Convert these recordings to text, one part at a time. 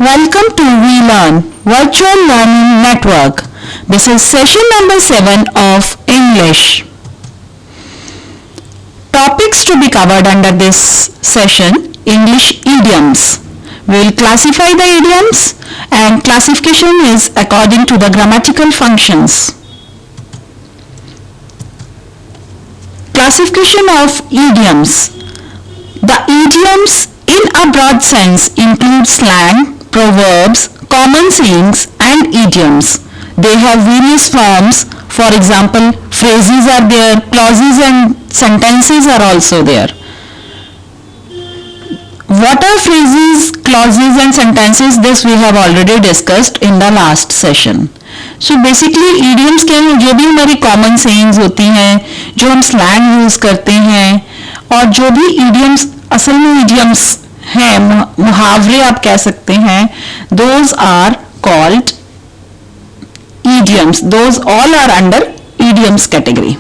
Welcome to WeLearn Virtual Learning Network. This is session number 7 of English. Topics to be covered under this session: English idioms. We will classify the idioms, and classification is according to the grammatical functions. Classification of idioms. The idioms in a broad sense include slang, proverbs, common sayings and idioms. They have various forms. For example, phrases are there, clauses and sentences are also there. What are phrases, clauses and sentences? This we have already discussed in the last session. So basically idioms क्या हैं? जो भी हमारी common sayings होती हैं, जो हम slang use करते हैं, और जो भी idioms असल में idioms हैं, मुहावरे आप कह सकते हैं, those are called idioms. Those all are under idioms category.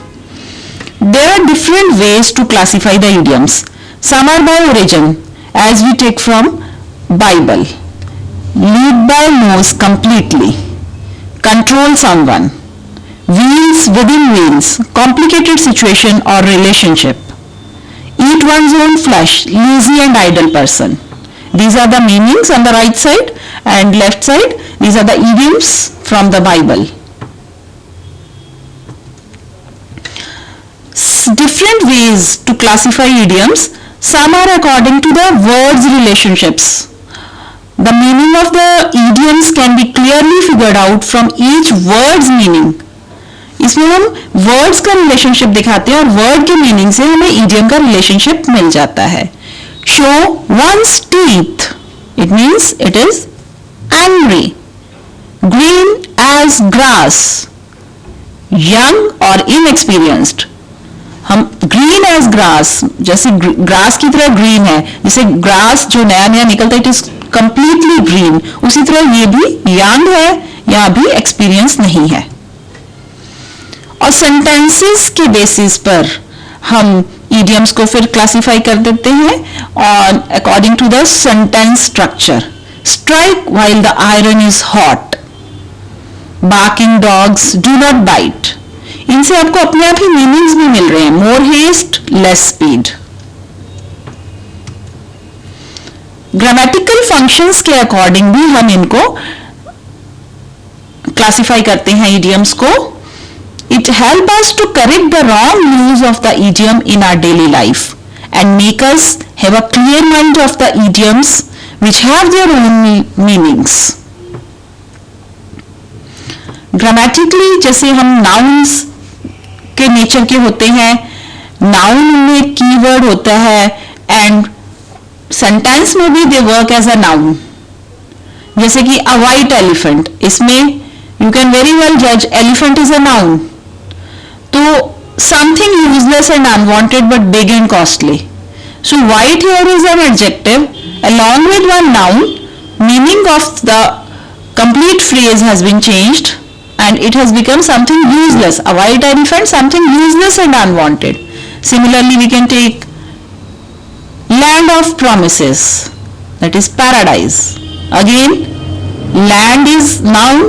There are different ways to classify the idioms. Some are by origin, as we take from Bible. Lead by nose completely. Control someone. Wheels within wheels. Complicated situation or relationship. Eat one's own flesh. Lazy and idle person. These are the meanings on the right side, and left side. These are the idioms from the Bible. Different ways to classify idioms. Some are according to the words relationships. The meaning of the idioms can be clearly figured out from each word's meaning. इसमें हम words का relationship दिखाते हैं और word के meaning से हमें idiom का relationship मिल जाता है. Show one's teeth. It means it is angry. Green as grass. Young or inexperienced. हम green as grass, जैसे grass की तरह green है, जैसे grass जो नया नया निकलता है it is completely green, उसी तरह ये भी young है या भी experience नहीं है. और sentences के basis पर हम idioms को फिर classify कर देते हैं और according to the sentence structure. Strike while the iron is hot. Barking dogs do not bite. इनसे आपको अपने आप ही मीनिंग्स भी मिल रहे हैं. More haste, less speed. Grammatical functions के अकॉर्डिंग भी हम इनको क्लासिफाई करते हैं इडियम्स को. It help us to correct the wrong use of the idiom in our daily life and make us have a clear mind of the idioms which have their own meanings. Grammatically जैसे हम nouns के nature के होते हैं, noun में keyword होता है and sentence में भी they work as a noun. जैसे कि अ वाइट एलिफेंट, इसमें यू कैन वेरी वेल जज एलिफेंट इज अ नाउन. तो something useless and unwanted but big and costly. So white here is an adjective along with one noun. Meaning of the complete phrase has been changed and it has become something useless. A white elephant, something useless and unwanted. Similarly, we can take land of promises, that is paradise. Again, land is noun,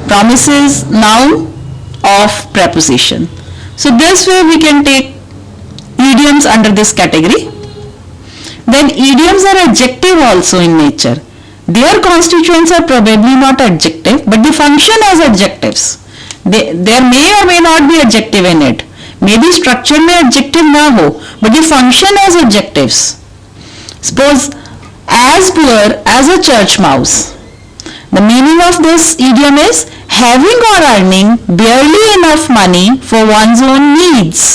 promises noun of preposition. So this way we can take idioms under this category. Then idioms are adjective also in nature. Their constituents are probably not adjective, but they function as adjectives. There may or may not be adjective in it. Maybe structure में adjective ना हो, but they function as adjectives. Suppose as poor as a church mouse. The meaning of this idiom is having or earning barely enough money for one's own needs.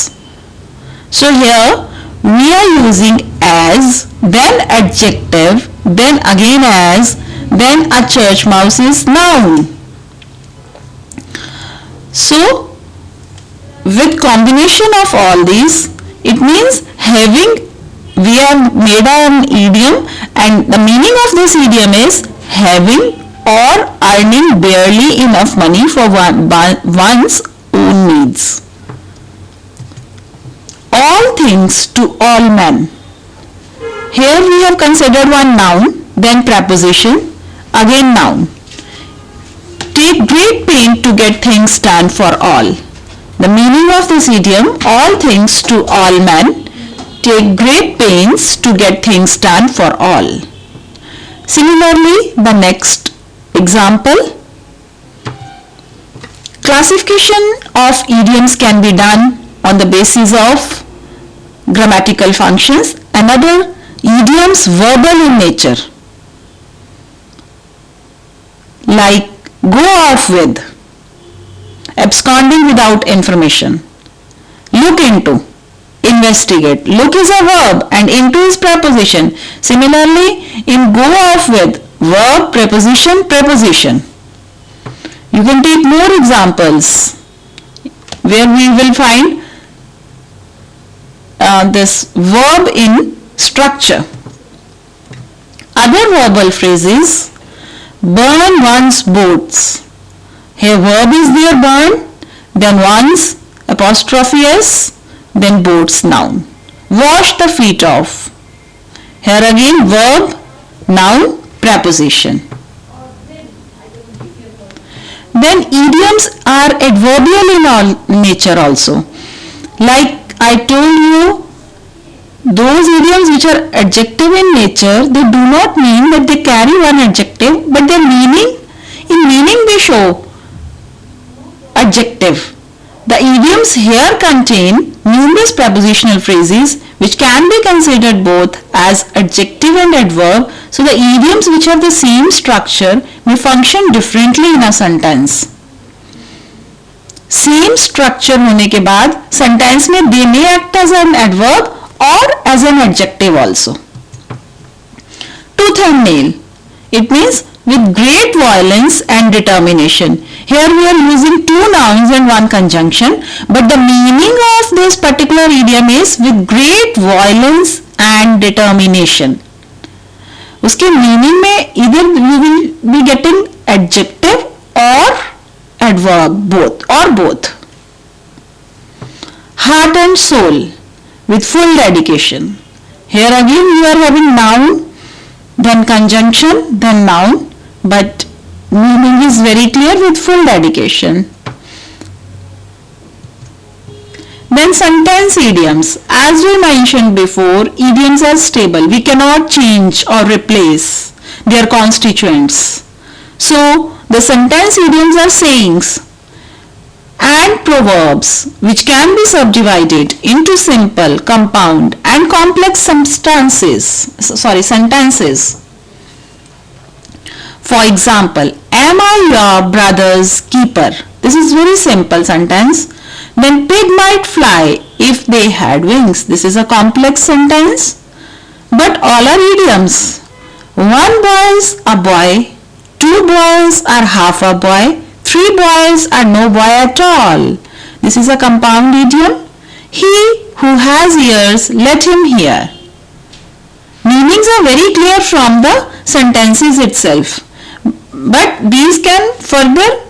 So here we are using as, then adjective, then again as, then a church mouse is noun. So with combination of all these, it means having, we have made an idiom and the meaning of this idiom is having or earning barely enough money for one's own needs. All things to all men. Here we have considered one noun, then preposition, Again noun. Take great pain to get things done for all. The meaning of this idiom, all things to all men. Take great pains to get things done for all. Similarly, the next example. Classification of idioms can be done on the basis of grammatical functions. Another, idioms verbal in nature, like go off with, absconding without information, look into, investigate. Look is a verb and into is preposition. Similarly, in go off with, verb, preposition, preposition. You can take more examples where we will find this verb in structure. Other verbal phrases, burn one's boats. Here verb is there, burn, then one's, apostrophe s, then boats noun. Wash the feet off. Here again verb, noun, preposition. Then idioms are adverbial in nature also. Like I told you, those idioms which are adjective in nature, they do not mean that they carry one adjective, but their meaning, in meaning they show adjective. The idioms here contain numerous prepositional phrases which can be considered both as adjective and adverb. So the idioms which have the same structure may function differently in a sentence. Same structure होने के बाद sentence में they may act as an adverb or as an adjective also. Tooth and nail. It means with great violence and determination. Here we are using two nouns and one conjunction, but the meaning of this particular idiom is with great violence and determination. उसके meaning में either you will be getting adjective or adverb, both. Heart and soul, with full dedication. Here again we are having noun, then conjunction, then noun, but meaning is very clear, with full dedication. Then sentence idioms. As we mentioned before, idioms are stable. We cannot change or replace their constituents. So the sentence idioms are sayings and proverbs which can be subdivided into simple, compound and complex sentences. For example, am I your brother's keeper? This is very simple sentence. Then pig might fly if they had wings. This is a complex sentence, but all are idioms. One boy is a boy, two boys are half a boy, three boys are no boy at all. This is a compound idiom. He who has ears, let him hear. Meanings are very clear from the sentences itself, but these can further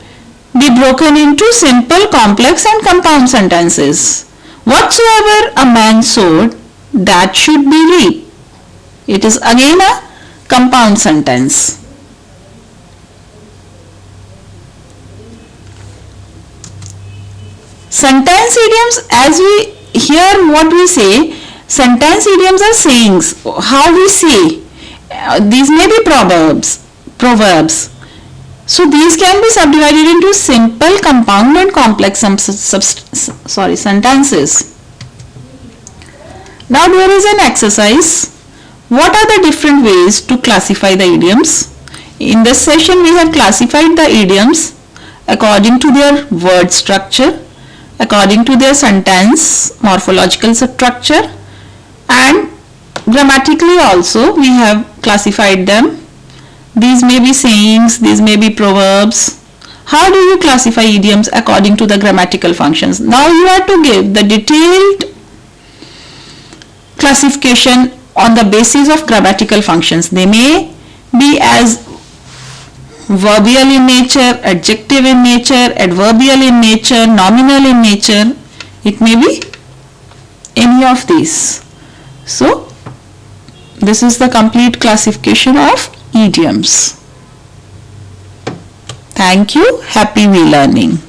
be broken into simple, complex and compound sentences. Whatsoever a man sowed, that should be reaped. It is again a compound sentence. Sentence idioms, as we hear what we say, sentence idioms are sayings, how we say. These may be proverbs. So these can be subdivided into simple, compound and complex sentences. Now there is an exercise. What are the different ways to classify the idioms? In this session we have classified the idioms according to their word structure, according to their sentence morphological structure, and grammatically also we have classified them. These may be sayings, these may be proverbs. How do you classify idioms according to the grammatical functions? Now you have to give the detailed classification on the basis of grammatical functions. They may be as verbial in nature, adjective in nature, adverbial in nature, nominal in nature. It may be any of these. So this is the complete classification of idioms. Thank you. Happy we learning.